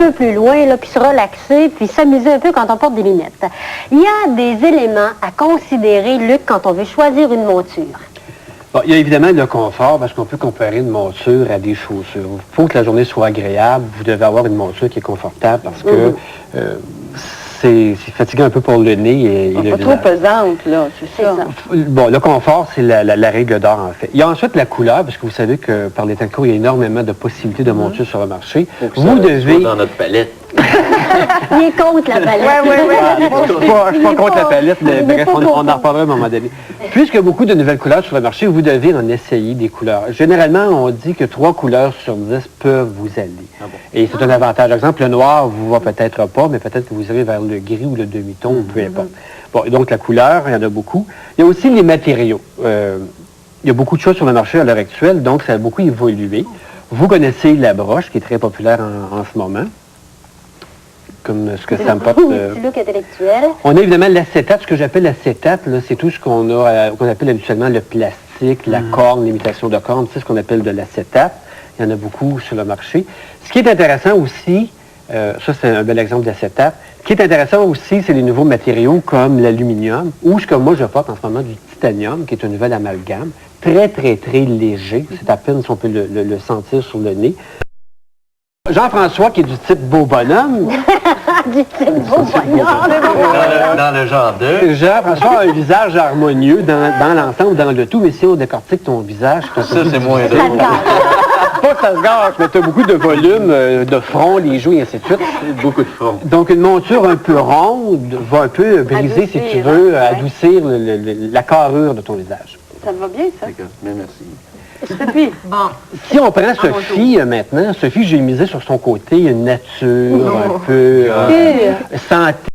peu plus loin, là, puis se relaxer, puis s'amuser un peu quand on porte des lunettes. Il y a des éléments à considérer, Luc, quand on veut choisir une monture. Bon, il y a évidemment le confort, parce qu'on peut comparer une monture à des chaussures. Il faut que la journée soit agréable. Vous devez avoir une monture qui est confortable, parce que c'est fatigant un peu pour le nez et le Pas trop visage. pesante, là, c'est ça. Bon, le confort, c'est la règle d'or, en fait. Il y a ensuite la couleur, parce que vous savez que par les temps courts, il y a énormément de possibilités de montures sur le marché. Vous devez... dans notre palette. Il est contre la palette. Je suis pas contre la palette, mais bref, on en reparlera à un moment donné. Puisque beaucoup de nouvelles couleurs sur le marché, vous devez en essayer des couleurs. Généralement, on dit que 3 couleurs sur 10 peuvent vous aller. Ah bon? Et c'est un avantage. Par exemple, le noir vous va peut-être pas, mais peut-être que vous irez vers le gris ou le demi-ton, ou peu importe. Bon, et donc la couleur, il y en a beaucoup. Il y a aussi les matériaux. Il y a beaucoup de choses sur le marché à l'heure actuelle, donc ça a beaucoup évolué. Vous connaissez la broche, qui est très populaire en ce moment, comme ce que ça me porte. Petit look intellectuel. On a évidemment l'acétate. Ce que j'appelle l'acétate, là, c'est tout ce qu'on appelle habituellement le plastique, la corne, l'imitation de corne, c'est ce qu'on appelle de l'acétate. Il y en a beaucoup sur le marché. Ce qui est intéressant aussi, ça c'est un bel exemple d'acétate, ce qui est intéressant aussi, c'est les nouveaux matériaux comme l'aluminium, ou ce que moi je porte en ce moment du titanium, qui est un nouvel amalgame, très, très, très léger. C'est à peine si on peut le sentir sur le nez. Jean-François, qui est du type beau bonhomme. Du type beau bonhomme. Dans le genre de... Jean-François a un visage harmonieux dans l'ensemble, dans le tout, mais si on décortique ton visage... Ça, c'est moins Ça te drôle. gâche. Pas que ça se gâche, mais tu as beaucoup de volume, de front, les joues, et ainsi de suite. Beaucoup de front. Donc, une monture un peu ronde va un peu briser, si tu veux, adoucir la carrure de ton visage. Ça te va bien, ça? D'accord, mais merci. Sophie, Si on prend Sophie maintenant, Sophie, j'ai misé sur son côté, une nature un peu santé.